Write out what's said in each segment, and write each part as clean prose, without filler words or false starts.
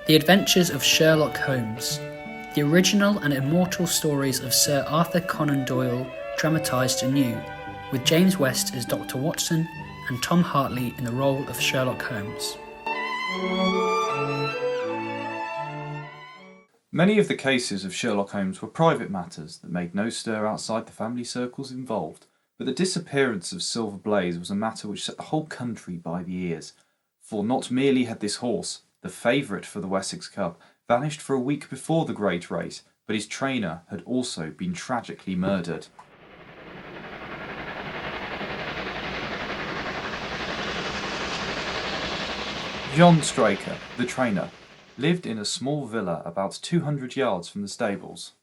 The Adventures of Sherlock Holmes, the original and immortal stories of Sir Arthur Conan Doyle dramatised anew, with James West as Dr. Watson and Tom Hartley in the role of Sherlock Holmes. Many of the cases of Sherlock Holmes were private matters that made no stir outside the family circles involved, but the disappearance of Silver Blaze was a matter which set the whole country by the ears, for not merely had this horse, the favourite for the Wessex Cup, vanished for a week before the great race, but his trainer had also been tragically murdered. John Straker, the trainer, lived in a small villa about 200 yards from the stables.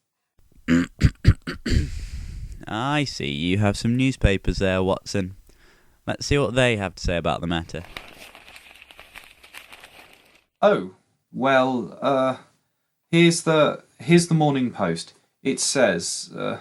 I see you have some newspapers there, Watson. Let's see what they have to say about the matter. Oh, well, here's the Morning Post. It says, the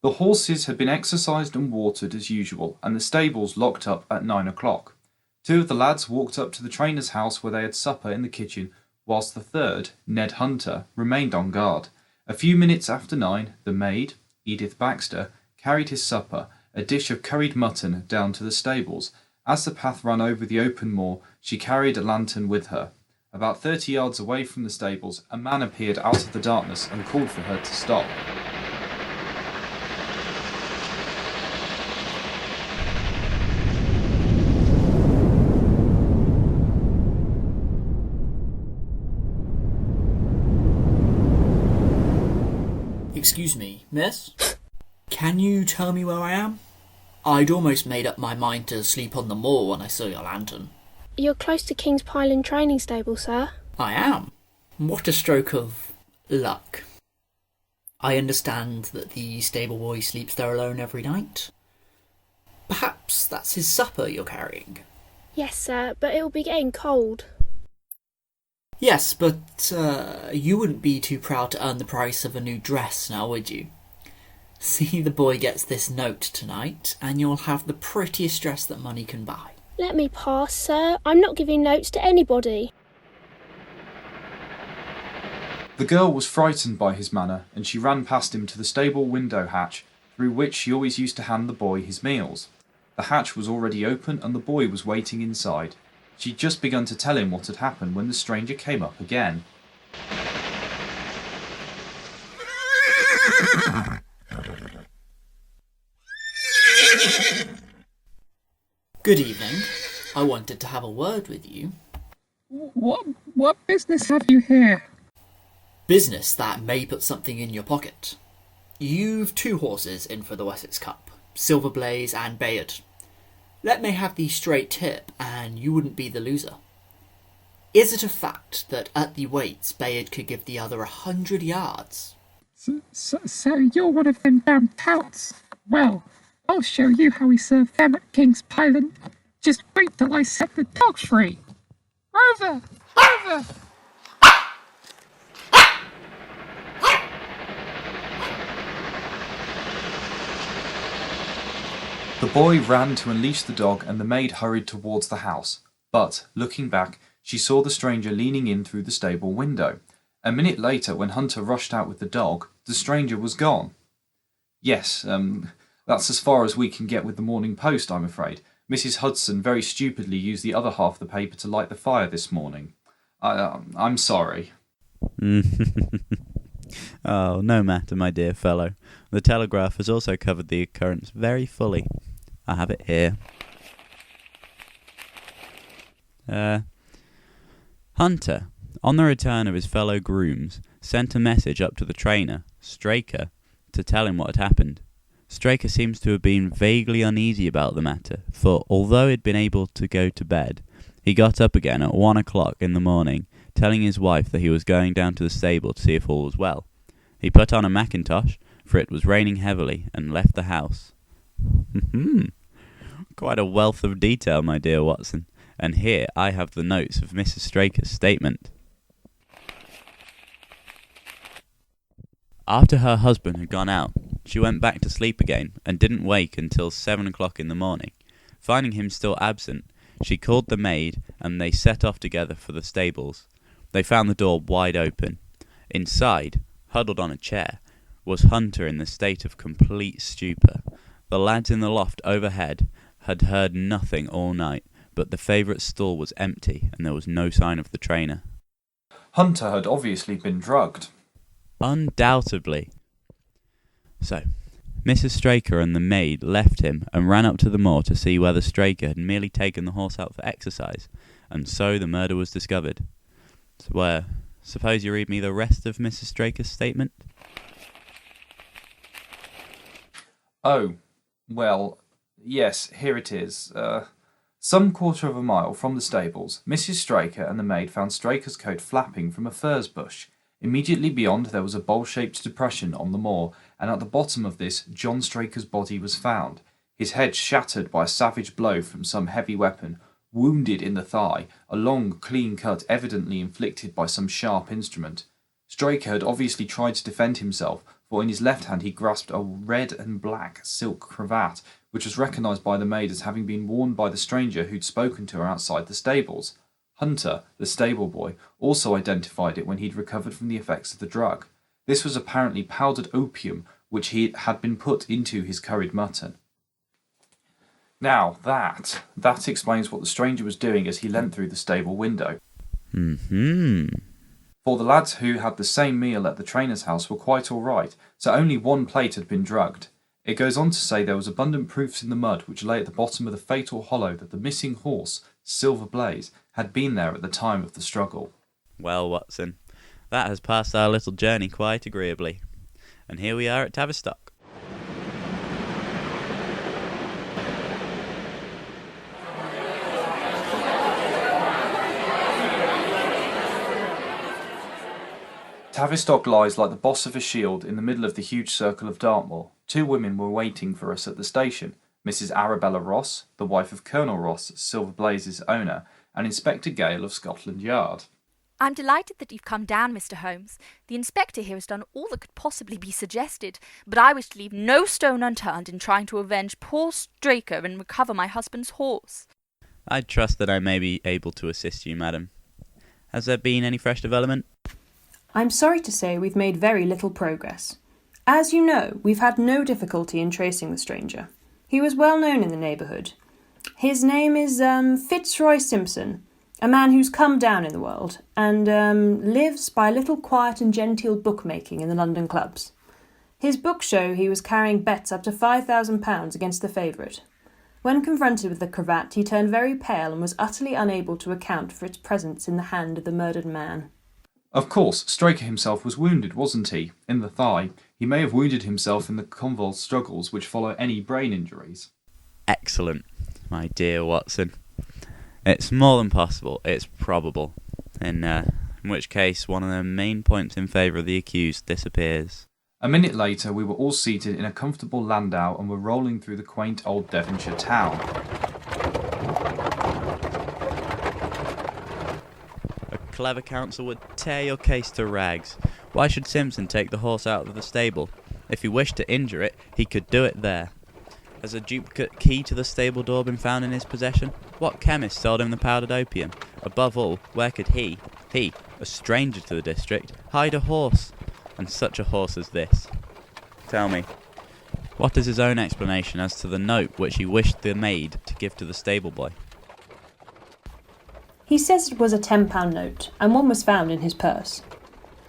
horses had been exercised and watered as usual, and the stables locked up at 9 o'clock. 2 of the lads walked up to the trainer's house where they had supper in the kitchen, whilst the third, Ned Hunter, remained on guard. A few minutes after 9, the maid, Edith Baxter, carried his supper, a dish of curried mutton, down to the stables. As the path ran over the open moor, she carried a lantern with her. About 30 yards away from the stables, a man appeared out of the darkness and called for her to stop. Excuse me, miss? Can you tell me where I am? I'd almost made up my mind to sleep on the moor when I saw your lantern. You're close to King's Pyland training stable, sir. I am. What a stroke of luck. I understand that the stable boy sleeps there alone every night. Perhaps that's his supper you're carrying? Yes, sir, but it'll be getting cold. Yes, but you wouldn't be too proud to earn the price of a new dress now, would you? See, the boy gets this note tonight, and you'll have the prettiest dress that money can buy. Let me pass, sir. I'm not giving notes to anybody. The girl was frightened by his manner, and she ran past him to the stable window hatch, through which she always used to hand the boy his meals. The hatch was already open, and the boy was waiting inside. She'd just begun to tell him what had happened when the stranger came up again. Good evening. I wanted to have a word with you. What business have you here? Business that may put something in your pocket. You've 2 horses in for the Wessex Cup, Silver Blaze and Bayard. Let me have the straight tip, and you wouldn't be the loser. Is it a fact that at the weights Bayard could give the other 100 yards? So you're one of them damn touts? Well, I'll show you how we serve them at King's Pyland. Just wait till I set the dogs free. Over! Over! The boy ran to unleash the dog, and the maid hurried towards the house. But, looking back, she saw the stranger leaning in through the stable window. A minute later, when Hunter rushed out with the dog, the stranger was gone. Yes, that's as far as we can get with the Morning Post, I'm afraid. Mrs. Hudson very stupidly used the other half of the paper to light the fire this morning. I'm sorry. Oh, no matter, my dear fellow. The Telegraph has also covered the occurrence very fully. I have it here. Hunter, on the return of his fellow grooms, sent a message up to the trainer, Straker, to tell him what had happened. Straker seems to have been vaguely uneasy about the matter, for although he'd been able to go to bed, he got up again at 1 o'clock in the morning, telling his wife that he was going down to the stable to see if all was well. He put on a mackintosh, for it was raining heavily, and left the house. Quite a wealth of detail, my dear Watson, and here I have the notes of Mrs. Straker's statement. After her husband had gone out, she went back to sleep again, and didn't wake until 7 o'clock in the morning. Finding him still absent, she called the maid, and they set off together for the stables. They found the door wide open. Inside, huddled on a chair, was Hunter in the state of complete stupor. The lads in the loft overhead had heard nothing all night, but the favourite stall was empty and there was no sign of the trainer. Hunter had obviously been drugged. Undoubtedly. So, Mrs. Straker and the maid left him and ran up to the moor to see whether Straker had merely taken the horse out for exercise, and so the murder was discovered. So, suppose you read me the rest of Mrs. Straker's statement? Oh, well, yes, here it is. Some quarter of a mile from the stables, Mrs. Straker and the maid found Straker's coat flapping from a furze bush. Immediately beyond there was a bowl-shaped depression on the moor, and at the bottom of this John Straker's body was found, his head shattered by a savage blow from some heavy weapon, wounded in the thigh, a long, clean cut evidently inflicted by some sharp instrument. Straker had obviously tried to defend himself, for in his left hand he grasped a red and black silk cravat, which was recognised by the maid as having been worn by the stranger who'd spoken to her outside the stables. Hunter, the stable boy, also identified it when he'd recovered from the effects of the drug. This was apparently powdered opium, which he had been put into his curried mutton. Now, that explains what the stranger was doing as he leant through the stable window. For the lads who had the same meal at the trainer's house were quite all right, so only one plate had been drugged. It goes on to say there was abundant proofs in the mud which lay at the bottom of the fatal hollow that the missing horse, Silver Blaze, had been there at the time of the struggle. Well, Watson, that has passed our little journey quite agreeably. And here we are at Tavistock. Tavistock lies like the boss of a shield in the middle of the huge circle of Dartmoor. Two women were waiting for us at the station, Mrs. Arabella Ross, the wife of Colonel Ross, Silver Blaze's owner, and Inspector Gale of Scotland Yard. I'm delighted that you've come down, Mr. Holmes. The inspector here has done all that could possibly be suggested, but I wish to leave no stone unturned in trying to avenge poor Straker and recover my husband's horse. I trust that I may be able to assist you, madam. Has there been any fresh development? I'm sorry to say we've made very little progress. As you know, we've had no difficulty in tracing the stranger. He was well known in the neighbourhood. His name is Fitzroy Simpson, a man who's come down in the world, and lives by a little quiet and genteel bookmaking in the London clubs. His books show he was carrying bets up to £5,000 against the favourite. When confronted with the cravat, he turned very pale and was utterly unable to account for its presence in the hand of the murdered man. Of course, Straker himself was wounded, wasn't he? In the thigh. He may have wounded himself in the convulsed struggles which follow any brain injuries. Excellent, my dear Watson. It's more than possible, it's probable. In which case, one of the main points in favour of the accused disappears. A minute later, we were all seated in a comfortable landau and were rolling through the quaint old Devonshire town. Clever counsel would tear your case to rags. Why should Simpson take the horse out of the stable? If he wished to injure it, he could do it there. Has a duplicate key to the stable door been found in his possession? What chemist sold him the powdered opium? Above all, where could he, a stranger to the district, hide a horse? And such a horse as this. Tell me, what is his own explanation as to the note which he wished the maid to give to the stable boy? He says it was a £10 note, and one was found in his purse.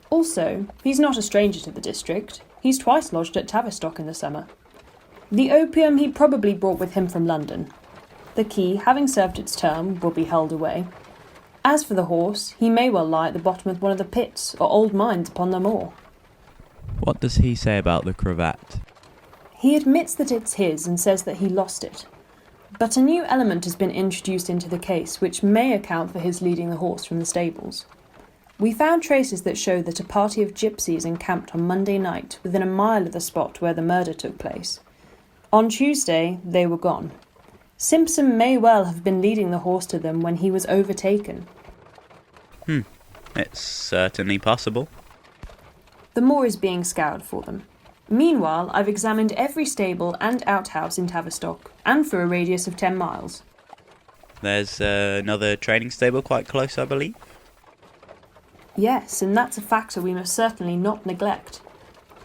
Also, he's not a stranger to the district. He's twice lodged at Tavistock in the summer. The opium he probably brought with him from London. The key, having served its term, will be held away. As for the horse, he may well lie at the bottom of one of the pits or old mines upon the moor. What does he say about the cravat? He admits that it's his and says that he lost it. But a new element has been introduced into the case which may account for his leading the horse from the stables. We found traces that show that a party of gypsies encamped on Monday night within a mile of the spot where the murder took place. On Tuesday, they were gone. Simpson may well have been leading the horse to them when he was overtaken. It's certainly possible. The moor is being scoured for them. Meanwhile, I've examined every stable and outhouse in Tavistock, and for a radius of 10 miles. There's another training stable quite close, I believe. Yes, and that's a factor we must certainly not neglect.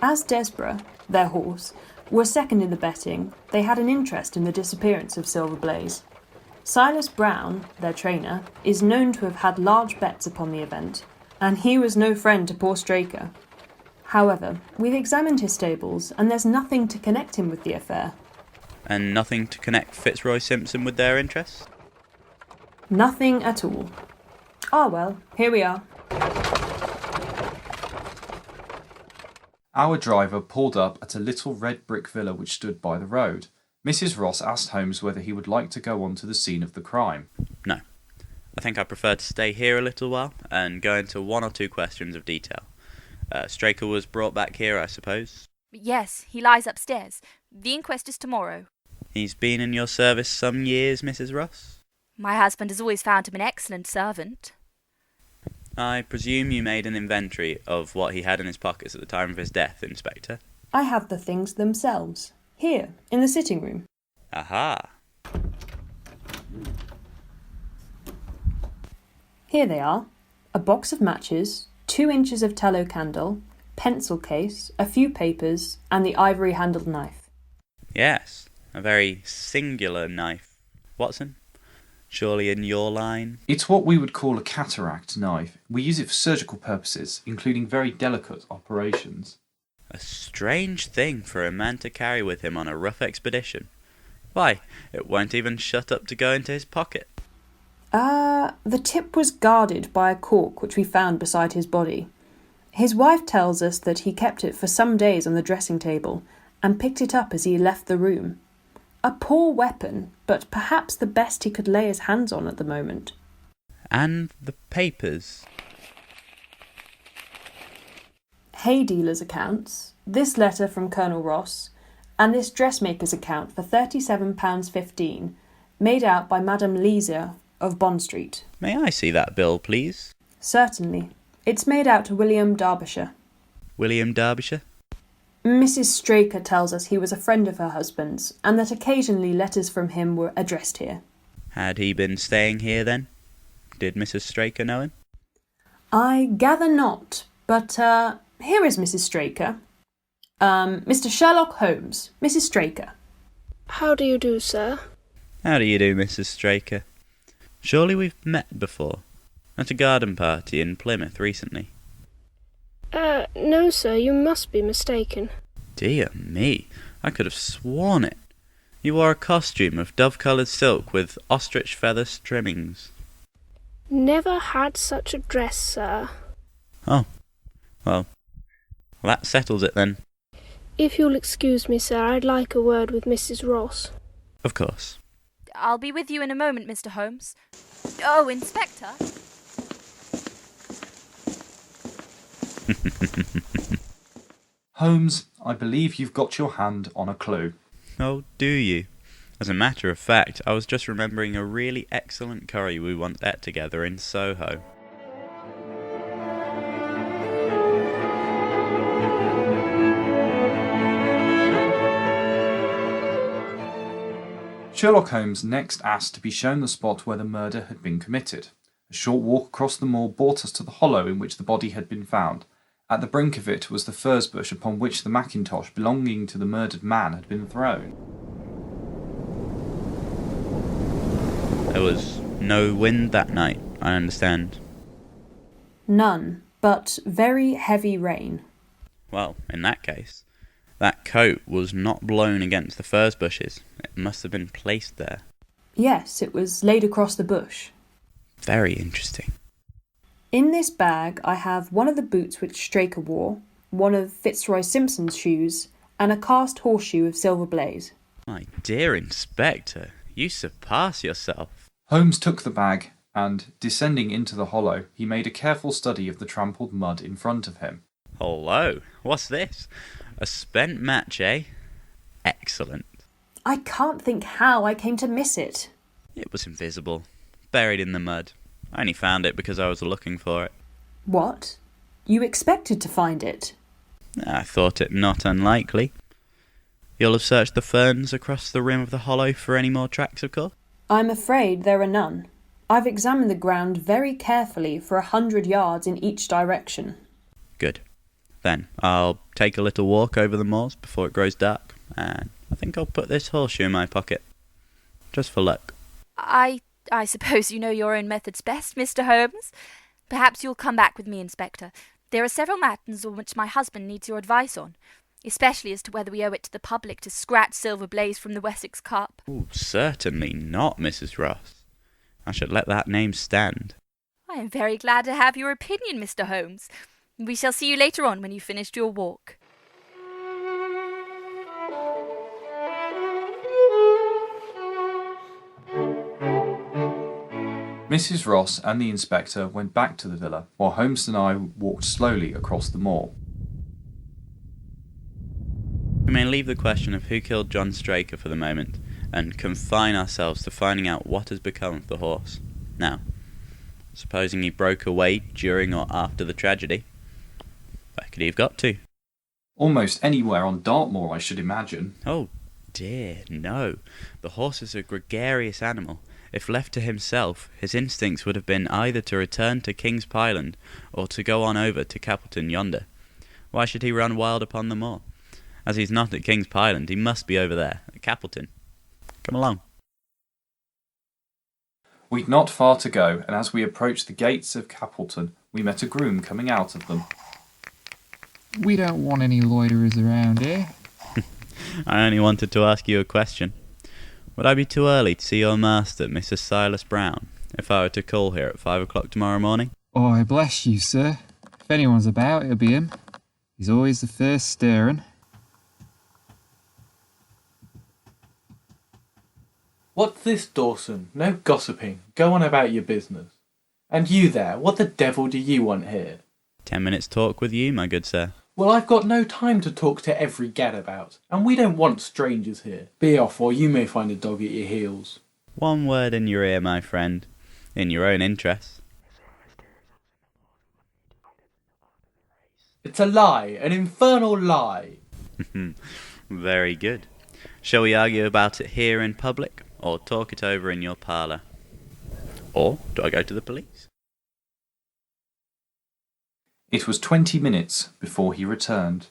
As Desborough, their horse, were second in the betting, they had an interest in the disappearance of Silver Blaze. Silas Brown, their trainer, is known to have had large bets upon the event, and he was no friend to poor Straker. However, we've examined his stables, and there's nothing to connect him with the affair. And nothing to connect Fitzroy Simpson with their interests? Nothing at all. Ah well, here we are. Our driver pulled up at a little red brick villa which stood by the road. Mrs. Ross asked Holmes whether he would like to go on to the scene of the crime. No. I think I prefer to stay here a little while and go into one or two questions of detail. Straker was brought back here, I suppose? Yes, he lies upstairs. The inquest is tomorrow. He's been in your service some years, Mrs. Ross? My husband has always found him an excellent servant. I presume you made an inventory of what he had in his pockets at the time of his death, Inspector? I have the things themselves, here, in the sitting room. Aha! Here they are. A box of matches, 2 inches of tallow candle, pencil case, a few papers, and the ivory-handled knife. Yes, a very singular knife. Watson? Surely in your line? It's what we would call a cataract knife. We use it for surgical purposes, including very delicate operations. A strange thing for a man to carry with him on a rough expedition. Why, it won't even shut up to go into his pocket. The tip was guarded by a cork which we found beside his body. His wife tells us that he kept it for some days on the dressing table and picked it up as he left the room. A poor weapon, but perhaps the best he could lay his hands on at the moment. And the papers? Hay dealer's accounts, this letter from Colonel Ross, and this dressmaker's account for £37.15, made out by Madame Leisure of Bond Street. May I see that bill, please? Certainly. It's made out to William Derbyshire. William Derbyshire? Mrs. Straker tells us he was a friend of her husband's, and that occasionally letters from him were addressed here. Had he been staying here then? Did Mrs. Straker know him? I gather not, but here is Mrs. Straker. Mr. Sherlock Holmes, Mrs. Straker. How do you do, sir? How do you do, Mrs. Straker? Surely we've met before, at a garden party in Plymouth recently. No, sir, you must be mistaken. Dear me, I could have sworn it. You wore a costume of dove-coloured silk with ostrich feather trimmings. Never had such a dress, sir. Oh, well, that settles it then. If you'll excuse me, sir, I'd like a word with Mrs. Ross. Of course. I'll be with you in a moment, Mr. Holmes. Oh, Inspector! Holmes, I believe you've got your hand on a clue. Oh, do you? As a matter of fact, I was just remembering a really excellent curry we once ate together in Soho. Sherlock Holmes next asked to be shown the spot where the murder had been committed. A short walk across the moor brought us to the hollow in which the body had been found. At the brink of it was the furze bush upon which the mackintosh belonging to the murdered man had been thrown. There was no wind that night, I understand. None, but very heavy rain. Well, in that case, that coat was not blown against the furze bushes. It must have been placed there. Yes, it was laid across the bush. Very interesting. In this bag I have one of the boots which Straker wore, one of Fitzroy Simpson's shoes, and a cast horseshoe of Silver Blaze. My dear Inspector, you surpass yourself. Holmes took the bag and, descending into the hollow, he made a careful study of the trampled mud in front of him. Hello, what's this? A spent match, eh? Excellent. I can't think how I came to miss it. It was invisible, buried in the mud. I only found it because I was looking for it. What? You expected to find it? I thought it not unlikely. You'll have searched the ferns across the rim of the hollow for any more tracks, of course? I'm afraid there are none. I've examined the ground very carefully for 100 yards in each direction. Good. Then I'll take a little walk over the moors before it grows dark, and I think I'll put this horseshoe in my pocket. Just for luck. I suppose you know your own methods best, Mr. Holmes. Perhaps you'll come back with me, Inspector. There are several matters on which my husband needs your advice on, especially as to whether we owe it to the public to scratch Silver Blaze from the Wessex Cup. Ooh, certainly not, Mrs. Ross. I should let that name stand. I am very glad to have your opinion, Mr. Holmes. We shall see you later on when you've finished your walk. Mrs. Ross and the inspector went back to the villa, while Holmes and I walked slowly across the moor. We may leave the question of who killed John Straker for the moment, and confine ourselves to finding out what has become of the horse. Now, supposing he broke away during or after the tragedy, where could he have got to? Almost anywhere on Dartmoor, I should imagine. Oh dear, no. The horse is a gregarious animal. If left to himself, his instincts would have been either to return to King's Pyland, or to go on over to Capleton yonder. Why should he run wild upon the moor? As he's not at King's Pyland, he must be over there, at Capleton. Come along. We'd not far to go, and as we approached the gates of Capleton, we met a groom coming out of them. We don't want any loiterers around here. I only wanted to ask you a question. Would I be too early to see your master, Mr. Silas Brown, if I were to call here at 5 o'clock tomorrow morning? Oh, I bless you, sir. If anyone's about, it'll be him. He's always the first stirring. What's this, Dawson? No gossiping. Go on about your business. And you there, what the devil do you want here? 10 minutes talk with you, my good sir. Well, I've got no time to talk to every gadabout, and we don't want strangers here. Be off, or you may find a dog at your heels. One word in your ear, my friend. In your own interests. It's a lie, an infernal lie. Very good. Shall we argue about it here in public, or talk it over in your parlour? Or do I go to the police? It was 20 minutes before he returned.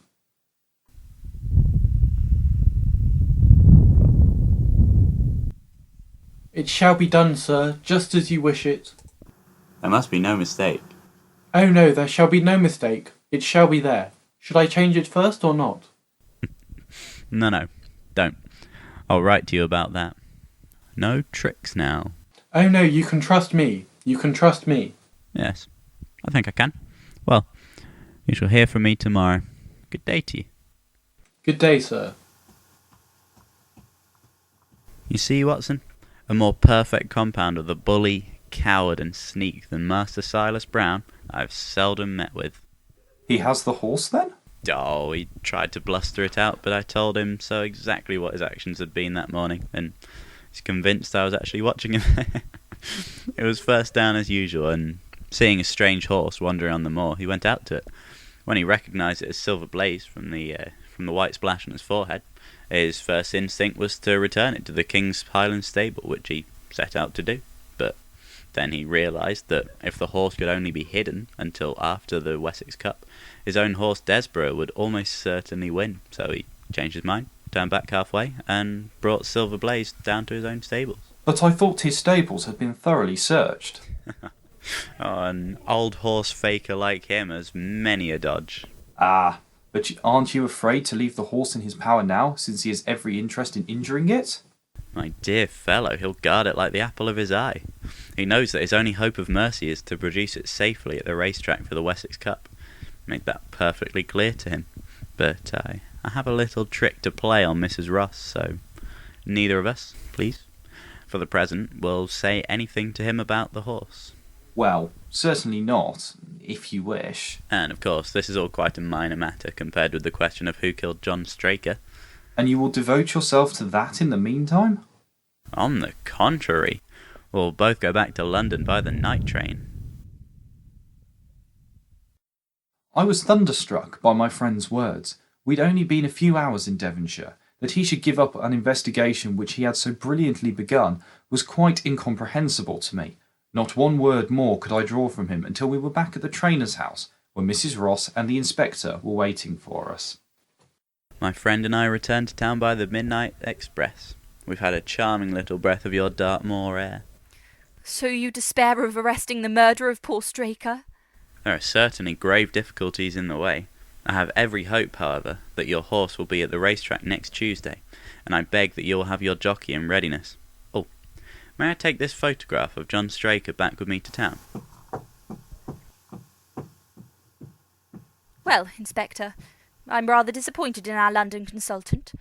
It shall be done, sir, just as you wish it. There must be no mistake. Oh no, there shall be no mistake. It shall be there. Should I change it first or not? No, don't. I'll write to you about that. No tricks now. Oh no, you can trust me. You can trust me. Yes, I think I can. Well, you shall hear from me tomorrow. Good day to you. Good day, sir. You see, Watson, a more perfect compound of the bully, coward and sneak than Master Silas Brown I've seldom met with. He has the horse, then? Oh, he tried to bluster it out, but I told him so exactly what his actions had been that morning, and he's convinced I was actually watching him. It was first down as usual, and seeing a strange horse wandering on the moor, he went out to it. When he recognised it as Silver Blaze from the white splash on his forehead, his first instinct was to return it to the King's Highland stable, which he set out to do. But then he realised that if the horse could only be hidden until after the Wessex Cup, his own horse Desborough would almost certainly win. So he changed his mind, turned back halfway, and brought Silver Blaze down to his own stables. But I thought his stables had been thoroughly searched. Oh, an old horse faker like him has many a dodge. Ah, but aren't you afraid to leave the horse in his power now, since he has every interest in injuring it? My dear fellow, he'll guard it like the apple of his eye. He knows that his only hope of mercy is to produce it safely at the racetrack for the Wessex Cup. Made that perfectly clear to him. But I have a little trick to play on Mrs. Ross, so neither of us, please, for the present, will say anything to him about the horse. Well, certainly not, if you wish. And of course, this is all quite a minor matter compared with the question of who killed John Straker. And you will devote yourself to that in the meantime? On the contrary, we'll both go back to London by the night train. I was thunderstruck by my friend's words. We'd only been a few hours in Devonshire. That he should give up an investigation which he had so brilliantly begun was quite incomprehensible to me. Not one word more could I draw from him until we were back at the trainer's house, where Mrs. Ross and the inspector were waiting for us. My friend and I returned to town by the midnight express. We've had a charming little breath of your Dartmoor air. So you despair of arresting the murderer of poor Straker? There are certainly grave difficulties in the way. I have every hope, however, that your horse will be at the racetrack next Tuesday, and I beg that you will have your jockey in readiness. Oh, may I take this photograph of John Straker back with me to town? Well, Inspector, I'm rather disappointed in our London consultant.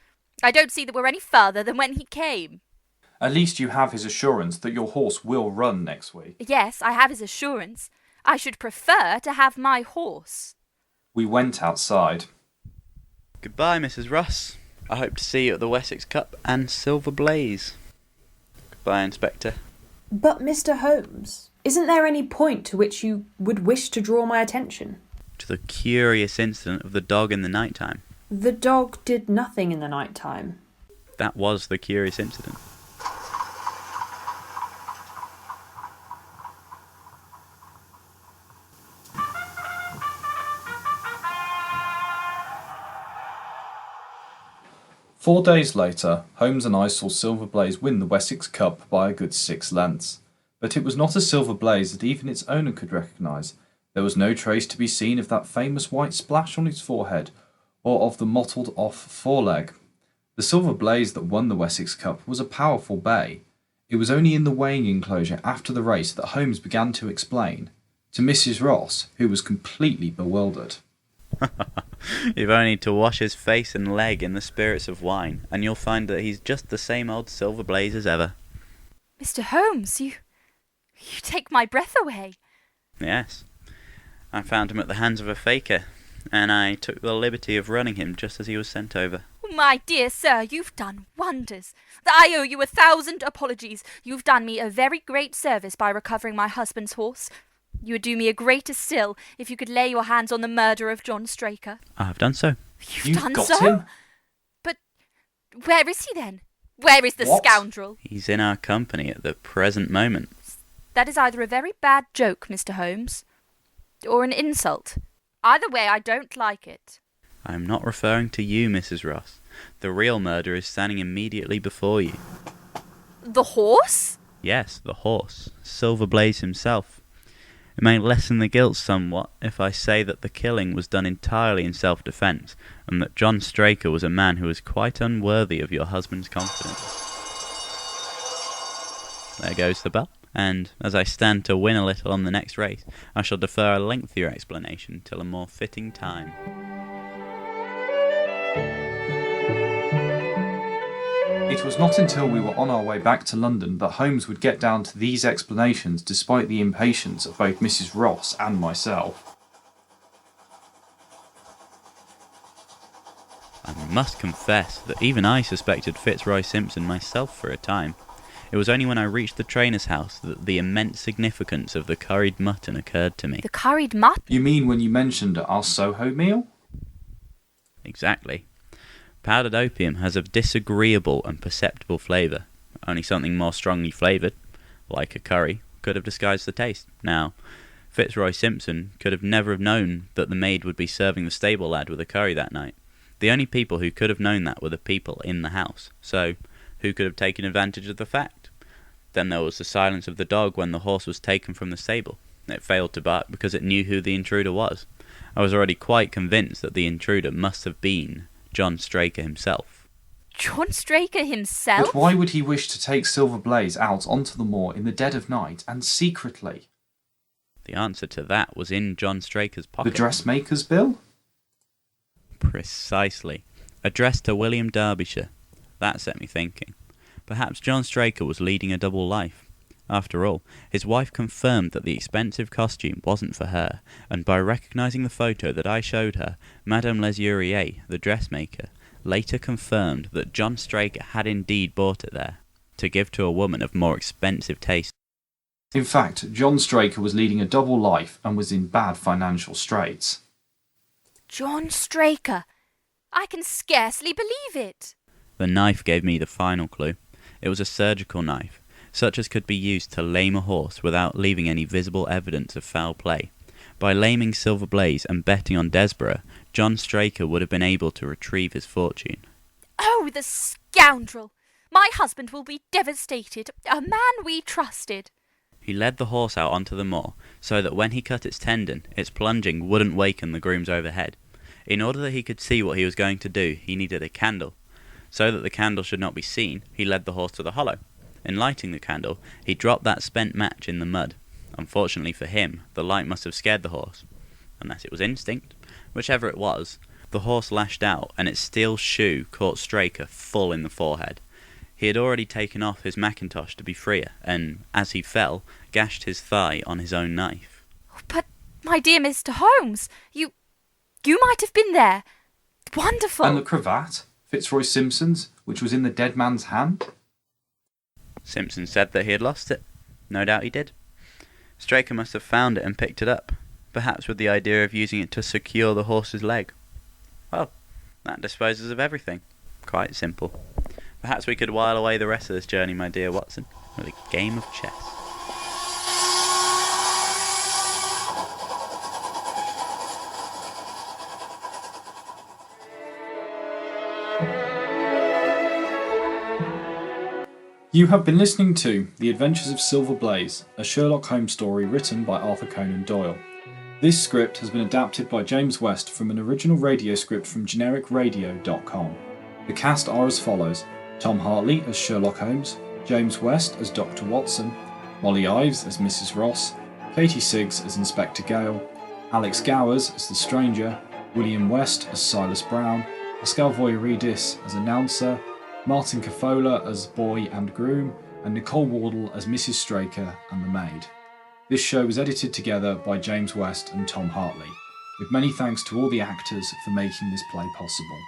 I don't see that we're any further than when he came. At least you have his assurance that your horse will run next week. Yes, I have his assurance. I should prefer to have my horse. We went outside. Goodbye, Mrs. Ross. I hope to see you at the Wessex Cup and Silver Blaze. Goodbye, Inspector. But, Mr. Holmes, isn't there any point to which you would wish to draw my attention? To the curious incident of the dog in the night time. The dog did nothing in the night time. That was the curious incident. Four days later, Holmes and I saw Silver Blaze win the Wessex Cup by a good 6 lengths. But it was not a Silver Blaze that even its owner could recognise. There was no trace to be seen of that famous white splash on its forehead, or of the mottled-off foreleg. The Silver Blaze that won the Wessex Cup was a powerful bay. It was only in the weighing enclosure after the race that Holmes began to explain, to Mrs. Ross, who was completely bewildered. You've only to wash his face and leg in the spirits of wine, and you'll find that he's just the same old Silver Blaze as ever. Mr. Holmes, you take my breath away. Yes. I found him at the hands of a faker, and I took the liberty of running him just as he was sent over. My dear sir, you've done wonders. I owe you 1,000 apologies. You've done me a very great service by recovering my husband's horse. You would do me a greater still if you could lay your hands on the murderer of John Straker. I have done so. You've done got so? him? But where is he then? Where is the What? scoundrel? He's in our company at the present moment. That is either a very bad joke, Mr. Holmes, or an insult. Either way, I don't like it. I am not referring to you, Mrs. Ross. The real murderer is standing immediately before you. The horse? Yes, the horse. Silver Blaze himself. It may lessen the guilt somewhat if I say that the killing was done entirely in self-defence, and that John Straker was a man who was quite unworthy of your husband's confidence. There goes the bell, and as I stand to win a little on the next race, I shall defer a lengthier explanation till a more fitting time. It was not until we were on our way back to London that Holmes would get down to these explanations despite the impatience of both Mrs. Ross and myself. I must confess that even I suspected Fitzroy Simpson myself for a time. It was only when I reached the trainer's house that the immense significance of the curried mutton occurred to me. The curried mutton? You mean when you mentioned our Soho meal? Exactly. Powdered opium has a disagreeable and perceptible flavour. Only something more strongly flavoured, like a curry, could have disguised the taste. Now, Fitzroy Simpson could have never have known that the maid would be serving the stable lad with a curry that night. The only people who could have known that were the people in the house. So, who could have taken advantage of the fact? Then there was the silence of the dog when the horse was taken from the stable. It failed to bark because it knew who the intruder was. I was already quite convinced that the intruder must have been John Straker himself. John Straker himself? But why would he wish to take Silver Blaze out onto the moor in the dead of night and secretly? The answer to that was in John Straker's pocket. The dressmaker's bill? Precisely. Addressed to William Derbyshire. That set me thinking. Perhaps John Straker was leading a double life. After all, his wife confirmed that the expensive costume wasn't for her, and by recognising the photo that I showed her, Madame Lesurier, the dressmaker, later confirmed that John Straker had indeed bought it there, to give to a woman of more expensive taste. In fact, John Straker was leading a double life and was in bad financial straits. John Straker? I can scarcely believe it. The knife gave me the final clue. It was a surgical knife, such as could be used to lame a horse without leaving any visible evidence of foul play. By laming Silver Blaze and betting on Desborough, John Straker would have been able to retrieve his fortune. Oh, the scoundrel! My husband will be devastated. A man we trusted. He led the horse out onto the moor, so that when he cut its tendon, its plunging wouldn't waken the grooms overhead. In order that he could see what he was going to do, he needed a candle. So that the candle should not be seen, he led the horse to the hollow. In lighting the candle, he dropped that spent match in the mud. Unfortunately for him, the light must have scared the horse. Unless it was instinct. Whichever it was, the horse lashed out, and its steel shoe caught Straker full in the forehead. He had already taken off his mackintosh to be freer, and, as he fell, gashed his thigh on his own knife. But, my dear Mr. Holmes, you might have been there. Wonderful! And the cravat, Fitzroy Simpson's, which was in the dead man's hand? Simpson said that he had lost it. No doubt he did. Straker must have found it and picked it up, perhaps with the idea of using it to secure the horse's leg. Well, that disposes of everything. Quite simple. Perhaps we could while away the rest of this journey, my dear Watson, with a game of chess. You have been listening to The Adventures of Silver Blaze, a Sherlock Holmes story written by Arthur Conan Doyle. This script has been adapted by James West from an original radio script from genericradio.com. The cast are as follows: Tom Hartley as Sherlock Holmes, James West as Dr. Watson, Molly Ives as Mrs. Ross, Katie Siggs as Inspector Gale, Alex Gowers as the Stranger, William West as Silas Brown, Pascal Vogiaridis as Announcer, Martin Cafolla as Boy and Groom, and Nicole Wardle as Mrs. Straker and the Maid. This show was edited together by James West and Tom Hartley, with many thanks to all the actors for making this play possible.